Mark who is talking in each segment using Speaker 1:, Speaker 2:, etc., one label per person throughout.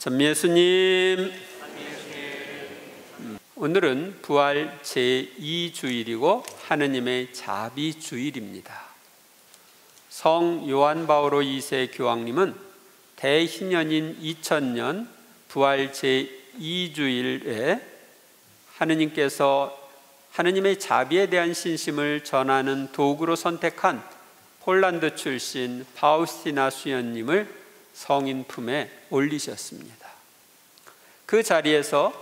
Speaker 1: 전미예수님, 오늘은 부활 제2주일이고 하느님의 자비주일입니다. 성 요한 바오로 2세 교황님은 대희년인 2000년 부활 제2주일에 하느님께서 하느님의 자비에 대한 신심을 전하는 도구로 선택한 폴란드 출신 파우스티나 수연님을 성인 품에 올리셨습니다. 그 자리에서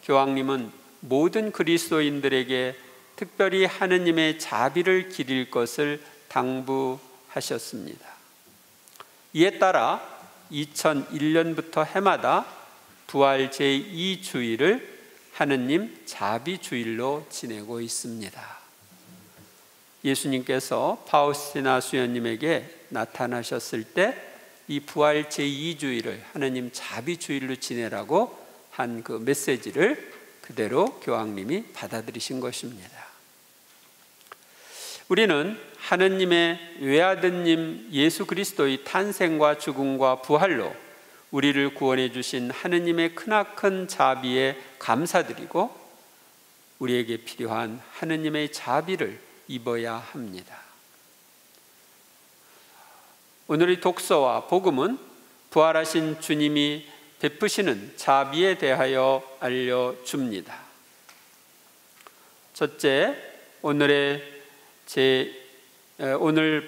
Speaker 1: 교황님은 모든 그리스도인들에게 특별히 하느님의 자비를 기릴 것을 당부하셨습니다. 이에 따라 2001년부터 해마다 부활 제2주일을 하느님 자비주일로 지내고 있습니다. 예수님께서 파우스티나 수연님에게 나타나셨을 때 이 부활 제2주일을 하느님 자비주일로 지내라고 한 그 메시지를 그대로 교황님이 받아들이신 것입니다. 우리는 하느님의 외아드님 예수 그리스도의 탄생과 죽음과 부활로 우리를 구원해 주신 하느님의 크나큰 자비에 감사드리고 우리에게 필요한 하느님의 자비를 입어야 합니다. 오늘의 독서와 복음은 부활하신 주님이 베푸시는 자비에 대하여 알려줍니다. 첫째, 오늘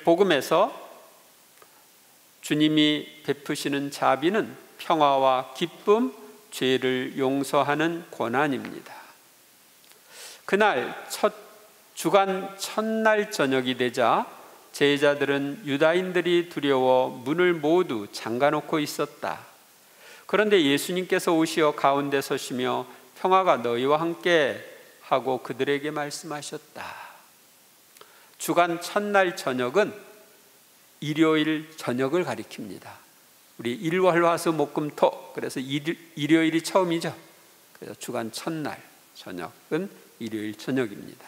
Speaker 1: 복음에서 주님이 베푸시는 자비는 평화와 기쁨, 죄를 용서하는 고난입니다. 그날 주간 첫날 저녁이 되자 제자들은 유다인들이 두려워 문을 모두 잠가놓고 있었다. 그런데 예수님께서 오시어 가운데 서시며 평화가 너희와 함께 하고 그들에게 말씀하셨다. 주간 첫날 저녁은 일요일 저녁을 가리킵니다. 우리 일월화수목금토, 그래서 일요일이 처음이죠. 그래서 주간 첫날 저녁은 일요일 저녁입니다.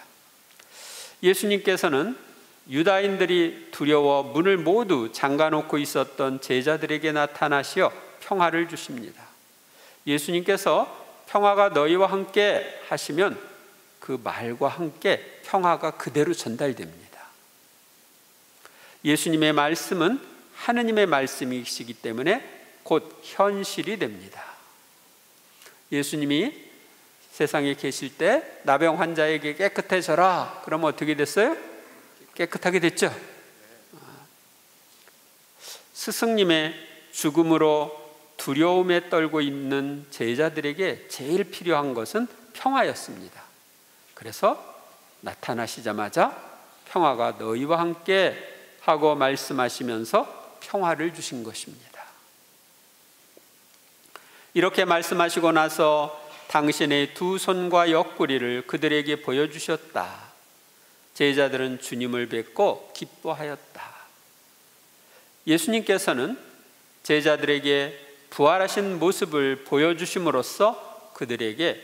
Speaker 1: 예수님께서는 유다인들이 두려워 문을 모두 잠가놓고 있었던 제자들에게 나타나시어 평화를 주십니다. 예수님께서 평화가 너희와 함께 하시면 그 말과 함께 평화가 그대로 전달됩니다. 예수님의 말씀은 하느님의 말씀이시기 때문에 곧 현실이 됩니다. 예수님이 세상에 계실 때 나병 환자에게 깨끗해져라 그러면 어떻게 됐어요? 깨끗하게 됐죠. 스승님의 죽음으로 두려움에 떨고 있는 제자들에게 제일 필요한 것은 평화였습니다. 그래서 나타나시자마자 평화가 너희와 함께 하고 말씀하시면서 평화를 주신 것입니다. 이렇게 말씀하시고 나서 당신의 두 손과 옆구리를 그들에게 보여주셨다. 제자들은 주님을 뵙고 기뻐하였다. 예수님께서는 제자들에게 부활하신 모습을 보여주심으로써 그들에게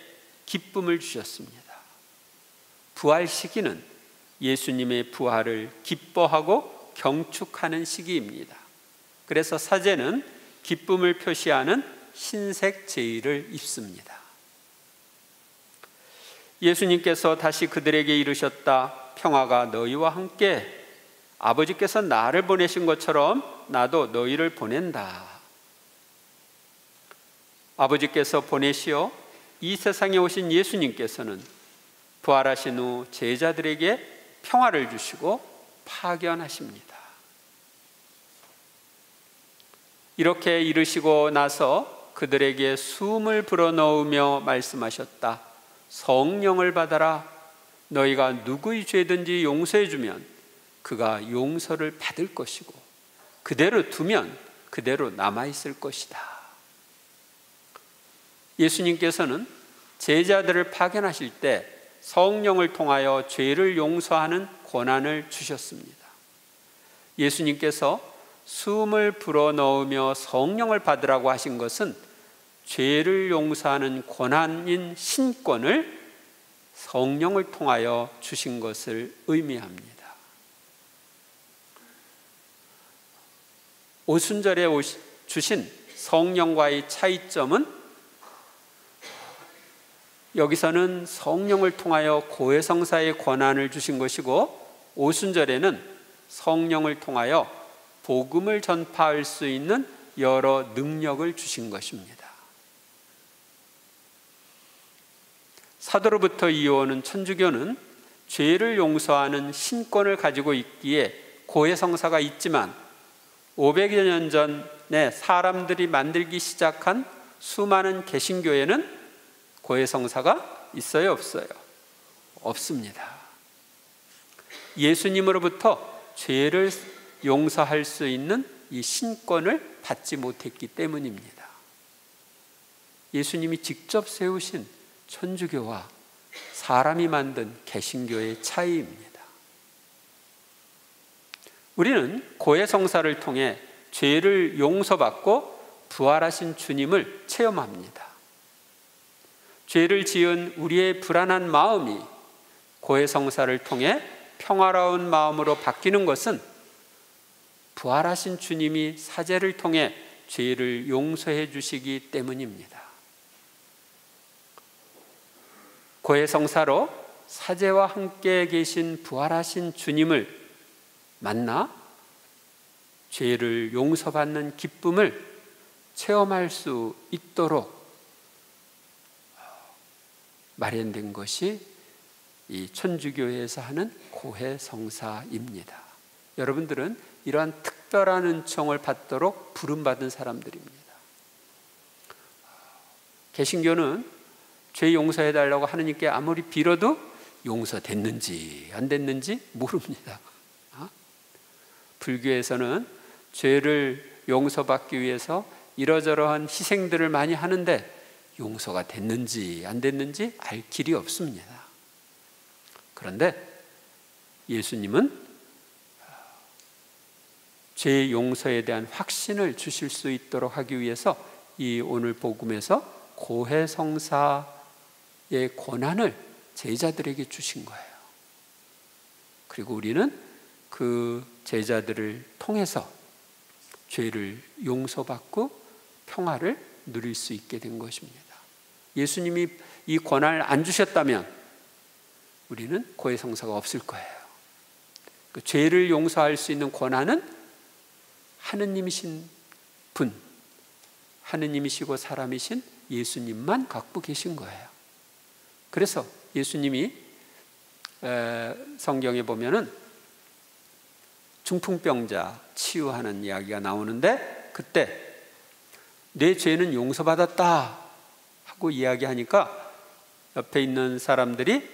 Speaker 1: 기쁨을 주셨습니다. 부활 시기는 예수님의 부활을 기뻐하고 경축하는 시기입니다. 그래서 사제는 기쁨을 표시하는 흰색 제의를 입습니다. 예수님께서 다시 그들에게 이르셨다. 평화가 너희와 함께, 아버지께서 나를 보내신 것처럼 나도 너희를 보낸다. 아버지께서 보내시어 이 세상에 오신 예수님께서는 부활하신 후 제자들에게 평화를 주시고 파견하십니다. 이렇게 이르시고 나서 그들에게 숨을 불어넣으며 말씀하셨다. 성령을 받아라. 너희가 누구의 죄든지 용서해 주면 그가 용서를 받을 것이고 그대로 두면 그대로 남아있을 것이다. 예수님께서는 제자들을 파견하실 때 성령을 통하여 죄를 용서하는 권한을 주셨습니다. 예수님께서 숨을 불어넣으며 성령을 받으라고 하신 것은 죄를 용서하는 권한인 신권을 성령을 통하여 주신 것을 의미합니다. 오순절에 주신 성령과의 차이점은 여기서는 성령을 통하여 고해성사의 권한을 주신 것이고, 오순절에는 성령을 통하여 복음을 전파할 수 있는 여러 능력을 주신 것입니다. 사도로부터 이어오는 천주교는 죄를 용서하는 신권을 가지고 있기에 고해성사가 있지만, 500여 년 전에 사람들이 만들기 시작한 수많은 개신교에는 고해성사가 있어요, 없어요? 없습니다. 예수님으로부터 죄를 용서할 수 있는 이 신권을 받지 못했기 때문입니다. 예수님이 직접 세우신 천주교와 사람이 만든 개신교의 차이입니다. 우리는 고해성사를 통해 죄를 용서받고 부활하신 주님을 체험합니다. 죄를 지은 우리의 불안한 마음이 고해성사를 통해 평화로운 마음으로 바뀌는 것은 부활하신 주님이 사제를 통해 죄를 용서해 주시기 때문입니다. 고해성사로 사제와 함께 계신 부활하신 주님을 만나 죄를 용서받는 기쁨을 체험할 수 있도록 마련된 것이 이 천주교회에서 하는 고해성사입니다. 여러분들은 이러한 특별한 은총을 받도록 부름받은 사람들입니다. 개신교는 죄 용서해달라고 하느님께 아무리 빌어도 용서됐는지 안 됐는지 모릅니다. 불교에서는 죄를 용서받기 위해서 이러저러한 희생들을 많이 하는데 용서가 됐는지 안 됐는지 알 길이 없습니다. 그런데 예수님은 죄 용서에 대한 확신을 주실 수 있도록 하기 위해서 이 오늘 복음에서 고해성사의 권한을 제자들에게 주신 거예요. 그리고 우리는 그 제자들을 통해서 죄를 용서받고 평화를 누릴 수 있게 된 것입니다. 예수님이 이 권한을 안 주셨다면 우리는 고해성사가 없을 거예요. 그 죄를 용서할 수 있는 권한은 하느님이신 분, 하느님이시고 사람이신 예수님만 갖고 계신 거예요. 그래서 예수님이 성경에 보면은 중풍병자 치유하는 이야기가 나오는데, 그때 내 죄는 용서받았다 하고 이야기하니까 옆에 있는 사람들이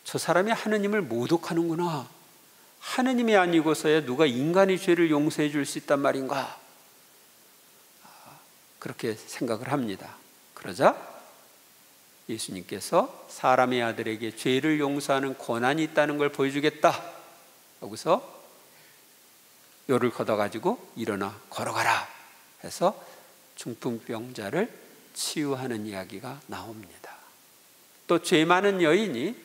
Speaker 1: 저 사람이 하느님을 모독하는구나, 하느님이 아니고서야 누가 인간의 죄를 용서해 줄 수 있단 말인가, 그렇게 생각을 합니다. 그러자 예수님께서 사람의 아들에게 죄를 용서하는 권한이 있다는 걸 보여주겠다 하고서 요를 걷어가지고 일어나 걸어가라 해서 중풍병자를 치유하는 이야기가 나옵니다. 또 죄 많은 여인이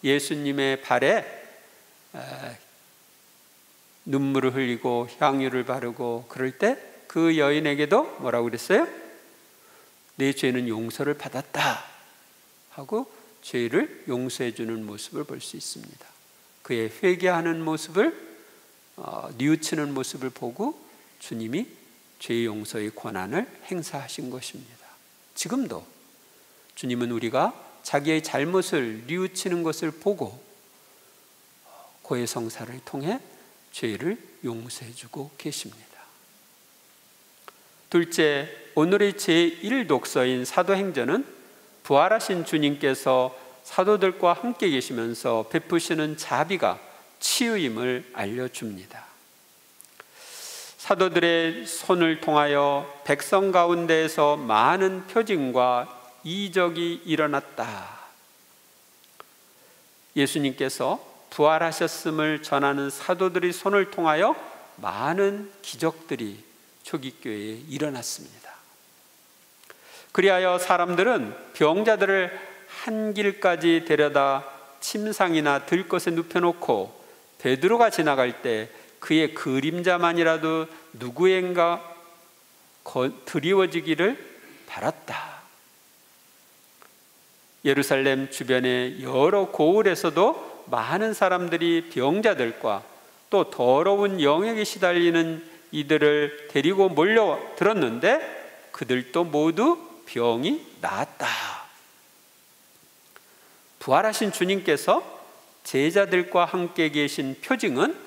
Speaker 1: 예수님의 발에 눈물을 흘리고 향유를 바르고 그럴 때 그 여인에게도 뭐라고 그랬어요? 내 죄는 용서를 받았다 하고 죄를 용서해 주는 모습을 볼 수 있습니다. 그의 회개하는 모습을 뉘우치는 모습을 보고 주님이 죄 용서의 권한을 행사하신 것입니다. 지금도 주님은 우리가 자기의 잘못을 뉘우치는 것을 보고 고해성사를 통해 죄를 용서해 주고 계십니다. 둘째, 오늘의 제1독서인 사도행전은 부활하신 주님께서 사도들과 함께 계시면서 베푸시는 자비가 치유임을 알려줍니다. 사도들의 손을 통하여 백성 가운데에서 많은 표징과 이적이 일어났다. 예수님께서 부활하셨음을 전하는 사도들의 손을 통하여 많은 기적들이 초기교회에 일어났습니다. 그리하여 사람들은 병자들을 한 길까지 데려다 침상이나 들것에 눕혀놓고 베드로가 지나갈 때 그의 그림자만이라도 누구인가 드리워지기를 바랐다. 예루살렘 주변의 여러 고을에서도 많은 사람들이 병자들과 또 더러운 영에게 시달리는 이들을 데리고 몰려들었는데 그들도 모두 병이 나았다. 부활하신 주님께서 제자들과 함께 계신 표징은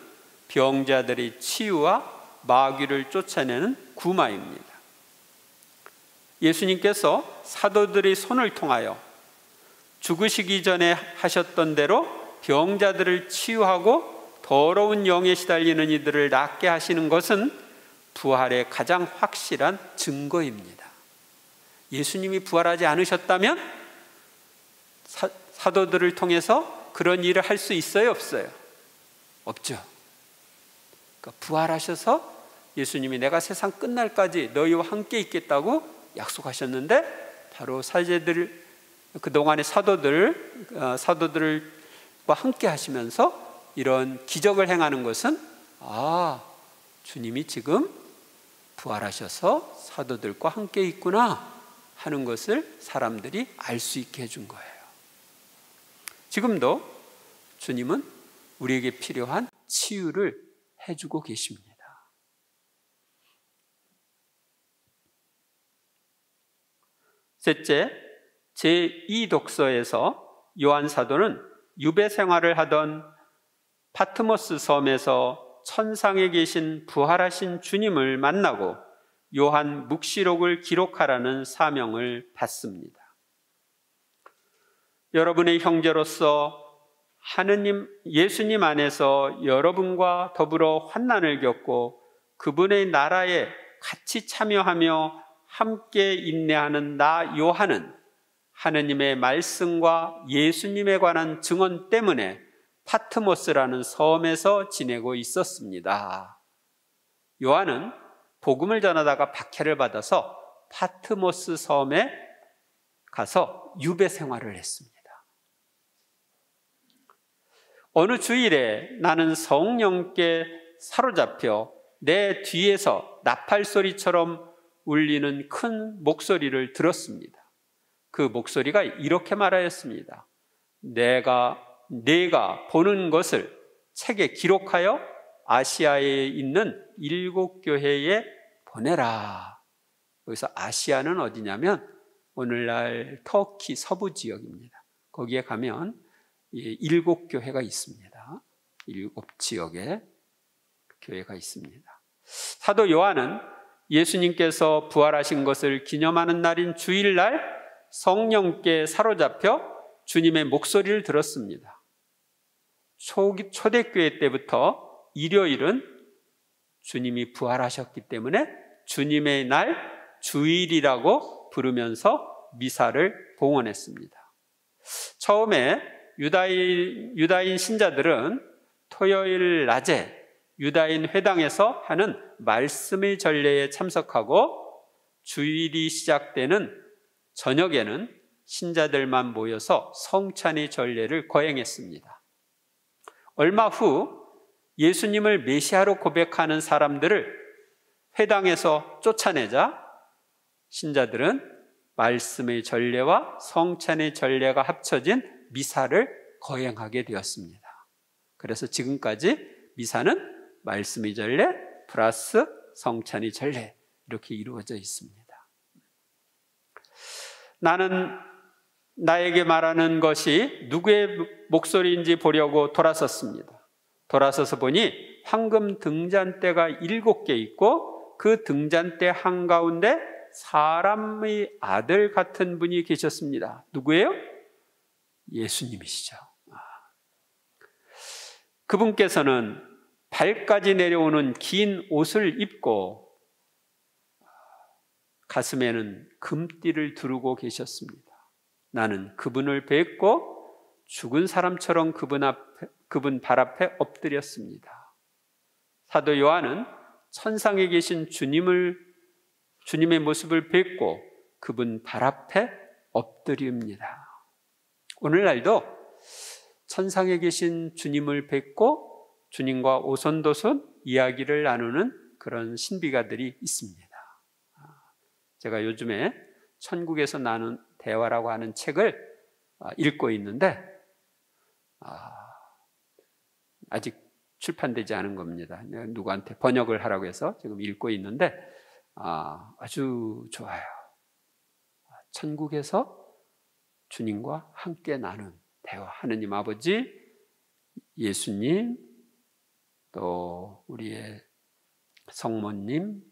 Speaker 1: 병자들의 치유와 마귀를 쫓아내는 구마입니다. 예수님께서 사도들의 손을 통하여 죽으시기 전에 하셨던 대로 병자들을 치유하고 더러운 영에 시달리는 이들을 낫게 하시는 것은 부활의 가장 확실한 증거입니다. 예수님이 부활하지 않으셨다면 사도들을 통해서 그런 일을 할 수 있어요, 없어요? 없죠. 그러니까 부활하셔서 예수님이 내가 세상 끝날까지 너희와 함께 있겠다고 약속하셨는데 바로 사제들, 그동안의 사도들과 함께 하시면서 이런 기적을 행하는 것은 주님이 지금 부활하셔서 사도들과 함께 있구나 하는 것을 사람들이 알 수 있게 해준 거예요. 지금도 주님은 우리에게 필요한 치유를 해주고 계십니다. 셋째, 제2독서에서 요한 사도는 유배 생활을 하던 파트모스 섬에서 천상에 계신 부활하신 주님을 만나고 요한 묵시록을 기록하라는 사명을 받습니다. 여러분의 형제로서 하느님 예수님 안에서 여러분과 더불어 환난을 겪고 그분의 나라에 같이 참여하며 함께 인내하는 나 요한은 하느님의 말씀과 예수님에 관한 증언 때문에 파트모스라는 섬에서 지내고 있었습니다. 요한은 복음을 전하다가 박해를 받아서 파트모스 섬에 가서 유배 생활을 했습니다. 어느 주일에 나는 성령께 사로잡혀 내 뒤에서 나팔 소리처럼 울리는 큰 목소리를 들었습니다. 그 목소리가 이렇게 말하였습니다. 내가 보는 것을 책에 기록하여 아시아에 있는 7 교회에 보내라. 여기서 아시아는 어디냐면 오늘날 터키 서부 지역입니다. 거기에 가면 7 교회가 있습니다. 7 지역에 교회가 있습니다. 사도 요한은 예수님께서 부활하신 것을 기념하는 날인 주일날 성령께 사로잡혀 주님의 목소리를 들었습니다. 초대교회 때부터 일요일은 주님이 부활하셨기 때문에 주님의 날 주일이라고 부르면서 미사를 봉헌했습니다. 처음에 유다인 신자들은 토요일 낮에 유다인 회당에서 하는 말씀의 전례에 참석하고 주일이 시작되는 저녁에는 신자들만 모여서 성찬의 전례를 거행했습니다. 얼마 후 예수님을 메시아로 고백하는 사람들을 회당에서 쫓아내자 신자들은 말씀의 전례와 성찬의 전례가 합쳐진 미사를 거행하게 되었습니다. 그래서 지금까지 미사는 말씀의 전례 플러스 성찬의 전례 이렇게 이루어져 있습니다. 나는 나에게 말하는 것이 누구의 목소리인지 보려고 돌아섰습니다. 돌아서서 보니 황금 등잔대가 7개 있고 그 등잔대 한가운데 사람의 아들 같은 분이 계셨습니다. 누구예요? 예수님이시죠. 그분께서는 발까지 내려오는 긴 옷을 입고 가슴에는 금띠를 두르고 계셨습니다. 나는 그분을 뵙고 죽은 사람처럼 그분 발 앞에 엎드렸습니다. 사도 요한은 천상에 계신 주님의 모습을 뵙고 그분 발 앞에 엎드립니다. 오늘날도 천상에 계신 주님을 뵙고 주님과 오손도손 이야기를 나누는 그런 신비가들이 있습니다. 제가 요즘에 천국에서 나눈 대화라고 하는 책을 읽고 있는데 아직 출판되지 않은 겁니다. 누구한테 번역을 하라고 해서 지금 읽고 있는데 아주 좋아요. 천국에서 주님과 함께 나눈 대화, 하느님 아버지, 예수님, 또 우리의 성모님,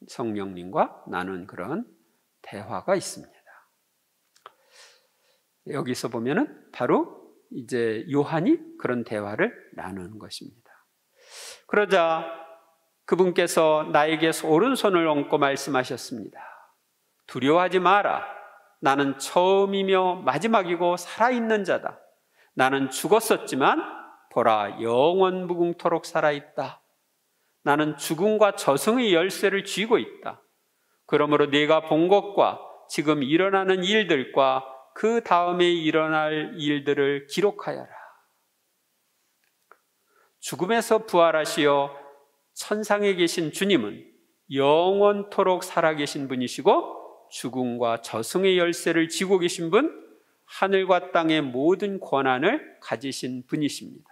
Speaker 1: 성령님과 나눈 그런 대화가 있습니다. 여기서 보면은 바로 이제 요한이 그런 대화를 나누는 것입니다. 그러자 그분께서 나에게 오른손을 얹고 말씀하셨습니다. 두려워하지 마라. 나는 처음이며 마지막이고 살아있는 자다. 나는 죽었었지만 보라, 영원 무궁토록 살아있다. 나는 죽음과 저승의 열쇠를 쥐고 있다. 그러므로 네가 본 것과 지금 일어나는 일들과 그 다음에 일어날 일들을 기록하여라. 죽음에서 부활하시어 천상에 계신 주님은 영원토록 살아계신 분이시고 죽음과 저승의 열쇠를 쥐고 계신 분, 하늘과 땅의 모든 권한을 가지신 분이십니다.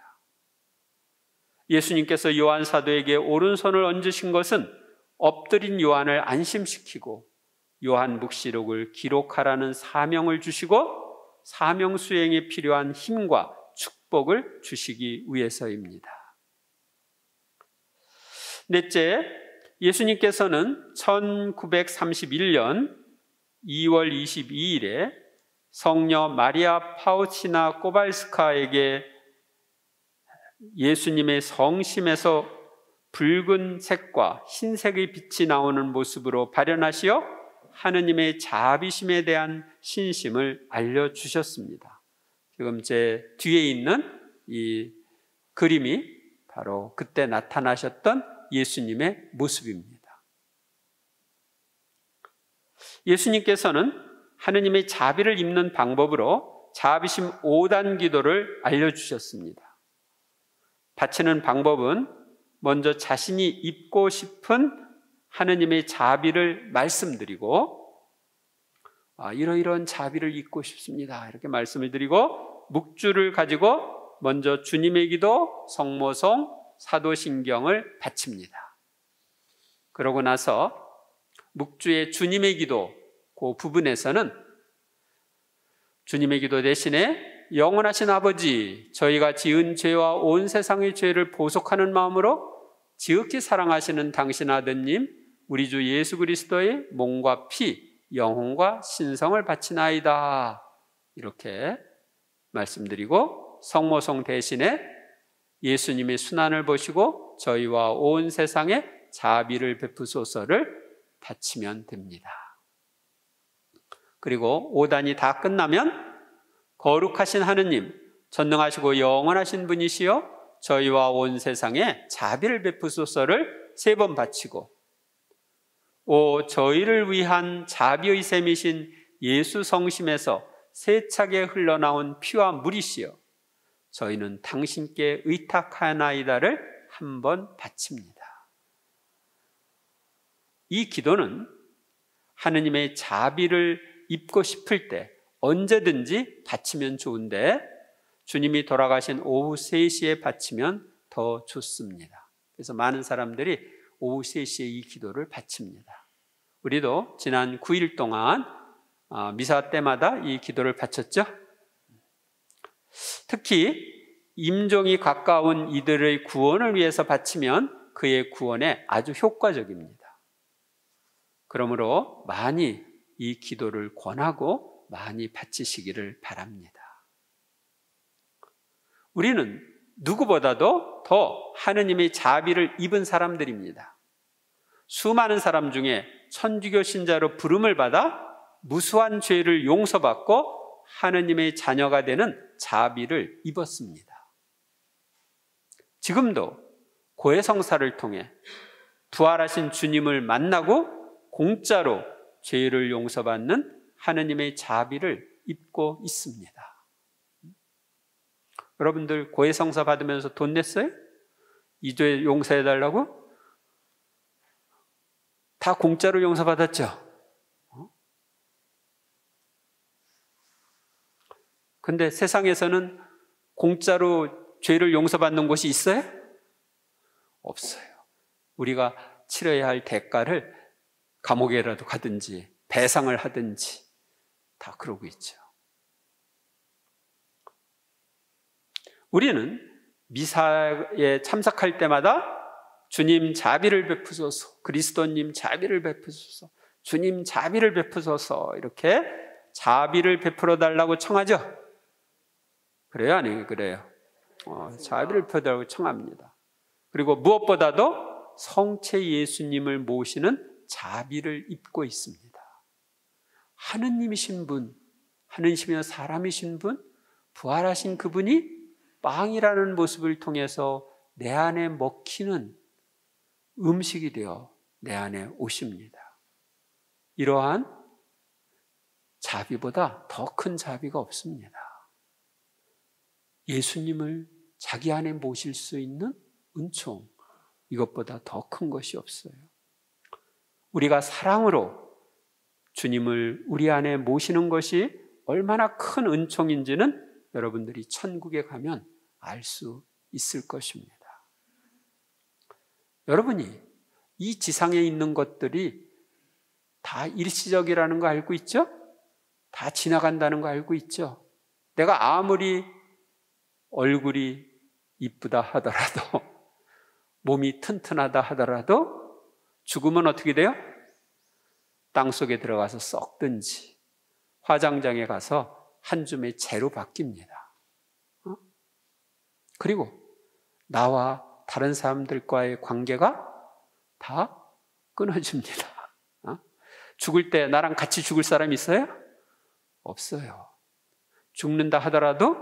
Speaker 1: 예수님께서 요한 사도에게 오른손을 얹으신 것은 엎드린 요한을 안심시키고 요한 묵시록을 기록하라는 사명을 주시고 사명 수행에 필요한 힘과 축복을 주시기 위해서입니다. 넷째, 예수님께서는 1931년 2월 22일에 성녀 마리아 파우치나 꼬발스카에게 예수님의 성심에서 붉은색과 흰색의 빛이 나오는 모습으로 발현하시어 하느님의 자비심에 대한 신심을 알려주셨습니다. 지금 제 뒤에 있는 이 그림이 바로 그때 나타나셨던 예수님의 모습입니다. 예수님께서는 하느님의 자비를 입는 방법으로 자비심 5단 기도를 알려주셨습니다. 바치는 방법은 먼저 자신이 입고 싶은 하느님의 자비를 말씀드리고 이러이러한 자비를 입고 싶습니다. 이렇게 말씀을 드리고 묵주를 가지고 먼저 주님의 기도, 성모송, 사도신경을 바칩니다. 그러고 나서 묵주의 주님의 기도 그 부분에서는 주님의 기도 대신에 영원하신 아버지, 저희가 지은 죄와 온 세상의 죄를 보속하는 마음으로 지극히 사랑하시는 당신 아드님 우리 주 예수 그리스도의 몸과 피, 영혼과 신성을 바치나이다. 이렇게 말씀드리고 성모송 대신에 예수님의 순환을 보시고 저희와 온 세상에 자비를 베푸소서를 바치면 됩니다. 그리고 5단이 다 끝나면 거룩하신 하느님, 전능하시고 영원하신 분이시여 저희와 온 세상에 자비를 베푸소서를 3번 바치고 오 저희를 위한 자비의 샘이신 예수 성심에서 세차게 흘러나온 피와 물이시여 저희는 당신께 의탁하나이다를 한번 바칩니다. 이 기도는 하느님의 자비를 입고 싶을 때 언제든지 바치면 좋은데 주님이 돌아가신 오후 3시에 바치면 더 좋습니다. 그래서 많은 사람들이 오후 3시에 이 기도를 바칩니다. 우리도 지난 9일 동안 미사 때마다 이 기도를 바쳤죠. 특히 임종이 가까운 이들의 구원을 위해서 바치면 그의 구원에 아주 효과적입니다. 그러므로 많이 이 기도를 권하고 많이 바치시기를 바랍니다. 우리는 누구보다도 더 하느님의 자비를 입은 사람들입니다. 수많은 사람 중에 천주교 신자로 부름을 받아 무수한 죄를 용서받고 하느님의 자녀가 되는 자비를 입었습니다. 지금도 고해성사를 통해 부활하신 주님을 만나고 공짜로 죄를 용서받는 하느님의 자비를 입고 있습니다. 여러분들 고해성사 받으면서 돈 냈어요? 이 죄 용서해달라고? 다 공짜로 용서받았죠. 근데 세상에서는 공짜로 죄를 용서받는 곳이 있어요? 없어요. 우리가 치러야 할 대가를 감옥에라도 가든지 배상을 하든지 다 그러고 있죠. 우리는 미사에 참석할 때마다 주님 자비를 베푸소서, 그리스도님 자비를 베푸소서, 주님 자비를 베푸소서, 이렇게 자비를 베풀어 달라고 청하죠. 그래요? 아니 그래요? 자비를 베풀어 달라고 청합니다. 그리고 무엇보다도 성체 예수님을 모시는 자비를 입고 있습니다. 하느님이신 분, 하느님이시며 사람이신 분, 부활하신 그분이 빵이라는 모습을 통해서 내 안에 먹히는 음식이 되어 내 안에 오십니다. 이러한 자비보다 더 큰 자비가 없습니다. 예수님을 자기 안에 모실 수 있는 은총, 이것보다 더 큰 것이 없어요. 우리가 사랑으로 주님을 우리 안에 모시는 것이 얼마나 큰 은총인지는 여러분들이 천국에 가면 알 수 있을 것입니다. 여러분이 이 지상에 있는 것들이 다 일시적이라는 거 알고 있죠? 다 지나간다는 거 알고 있죠? 내가 아무리 얼굴이 이쁘다 하더라도, 몸이 튼튼하다 하더라도 죽으면 어떻게 돼요? 땅속에 들어가서 썩든지 화장장에 가서 한 줌의 재로 바뀝니다. 그리고 나와 다른 사람들과의 관계가 다 끊어집니다. 죽을 때 나랑 같이 죽을 사람 있어요? 없어요. 죽는다 하더라도,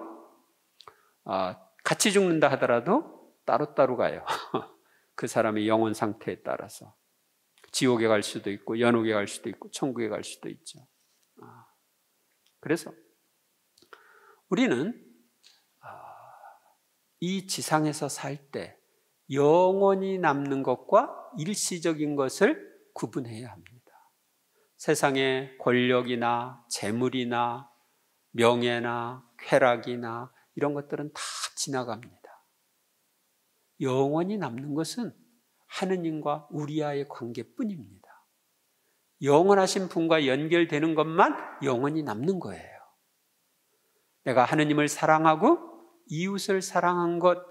Speaker 1: 같이 죽는다 하더라도 따로따로 가요. 그 사람의 영혼 상태에 따라서 지옥에 갈 수도 있고 연옥에 갈 수도 있고 천국에 갈 수도 있죠. 그래서 우리는 이 지상에서 살 때 영원히 남는 것과 일시적인 것을 구분해야 합니다. 세상의 권력이나 재물이나 명예나 쾌락이나 이런 것들은 다 지나갑니다. 영원히 남는 것은 하느님과 우리와의 관계뿐입니다. 영원하신 분과 연결되는 것만 영원히 남는 거예요. 내가 하느님을 사랑하고 이웃을 사랑한 것,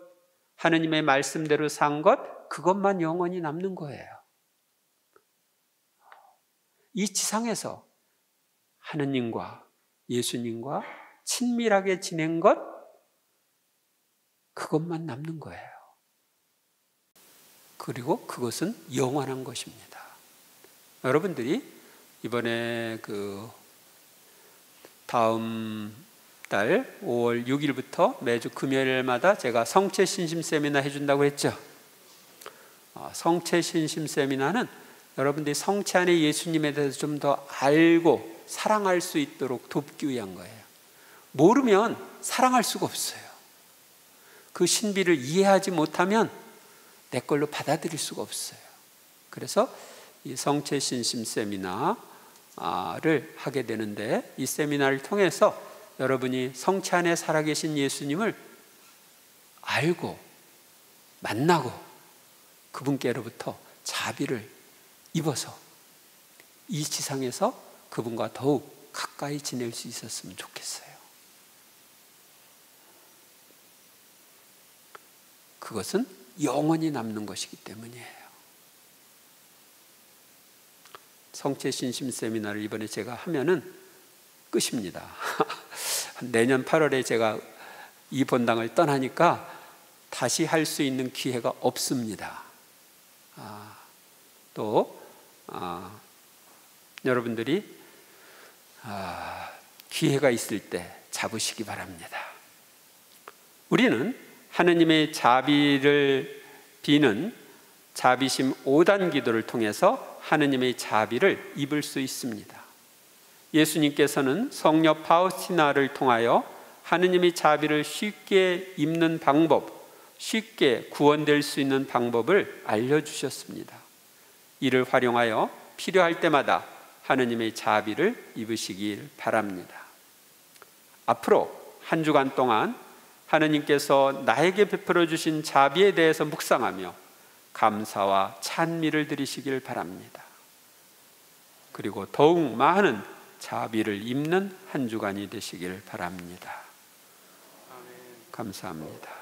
Speaker 1: 하느님의 말씀대로 산 것, 그것만 영원히 남는 거예요. 이 지상에서 하느님과 예수님과 친밀하게 지낸 것, 그것만 남는 거예요. 그리고 그것은 영원한 것입니다. 여러분들이 이번에 다음 달 5월 6일부터 매주 금요일마다 제가 성체 신심 세미나 해준다고 했죠. 성체 신심 세미나는 여러분들이 성체 안에 예수님에 대해서 좀 더 알고 사랑할 수 있도록 돕기 위한 거예요. 모르면 사랑할 수가 없어요. 그 신비를 이해하지 못하면 내 걸로 받아들일 수가 없어요. 그래서 이 성체 신심 세미나를 하게 되는데, 이 세미나를 통해서 여러분이 성체 안에 살아계신 예수님을 알고 만나고 그분께로부터 자비를 입어서 이 지상에서 그분과 더욱 가까이 지낼 수 있었으면 좋겠어요. 그것은 영원히 남는 것이기 때문이에요. 성체 신심 세미나를 이번에 제가 하면은 끝입니다. 내년 8월에 제가 이 본당을 떠나니까 다시 할 수 있는 기회가 없습니다. 여러분들이 기회가 있을 때 잡으시기 바랍니다. 우리는 하느님의 자비를 비는 자비심 5단 기도를 통해서 하느님의 자비를 입을 수 있습니다. 예수님께서는 성녀 파우스티나를 통하여 하느님의 자비를 쉽게 입는 방법, 쉽게 구원될 수 있는 방법을 알려주셨습니다. 이를 활용하여 필요할 때마다 하느님의 자비를 입으시길 바랍니다. 앞으로 한 주간 동안 하느님께서 나에게 베풀어 주신 자비에 대해서 묵상하며 감사와 찬미를 드리시길 바랍니다. 그리고 더욱 많은 자비를 입는 한 주간이 되시길 바랍니다. 감사합니다.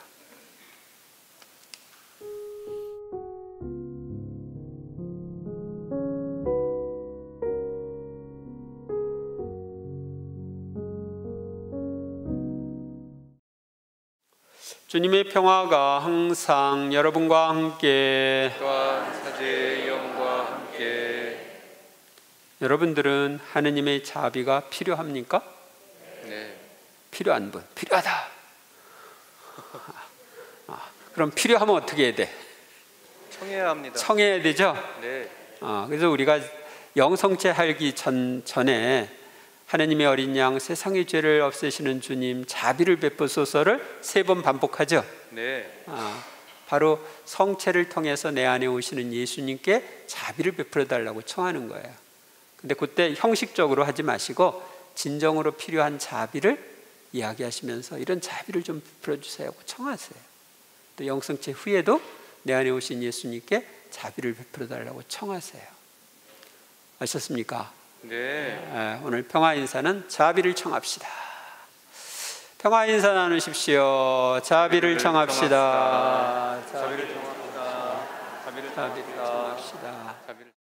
Speaker 1: 주님의 평화가 항상 여러분과 함께
Speaker 2: 또한 사제의 영과 함께.
Speaker 1: 여러분들은 하느님의 자비가 필요합니까?
Speaker 2: 네.
Speaker 1: 필요한 분, 필요하다. 그럼 필요하면 어떻게 해야 돼?
Speaker 2: 청해야 합니다.
Speaker 1: 청해야 되죠?
Speaker 2: 네.
Speaker 1: 그래서 우리가 영성체 하기 전에 하느님의 어린 양 세상의 죄를 없애시는 주님 자비를 베푸소서를 3번 반복하죠.
Speaker 2: 네.
Speaker 1: 바로 성체를 통해서 내 안에 오시는 예수님께 자비를 베풀어 달라고 청하는 거예요. 근데 그때 형식적으로 하지 마시고 진정으로 필요한 자비를 이야기하시면서 이런 자비를 좀 베풀어 주세요 하고 청하세요. 또 영성체 후에도 내 안에 오신 예수님께 자비를 베풀어 달라고 청하세요. 아셨습니까?
Speaker 2: 네.
Speaker 1: 오늘 평화 인사는 자비를 청합시다. 평화 인사 나누십시오. 자비를 청합시다.
Speaker 2: 자비를 청합시다. 자비를 청합시다.
Speaker 1: 자비를 청합시다.
Speaker 2: 자비를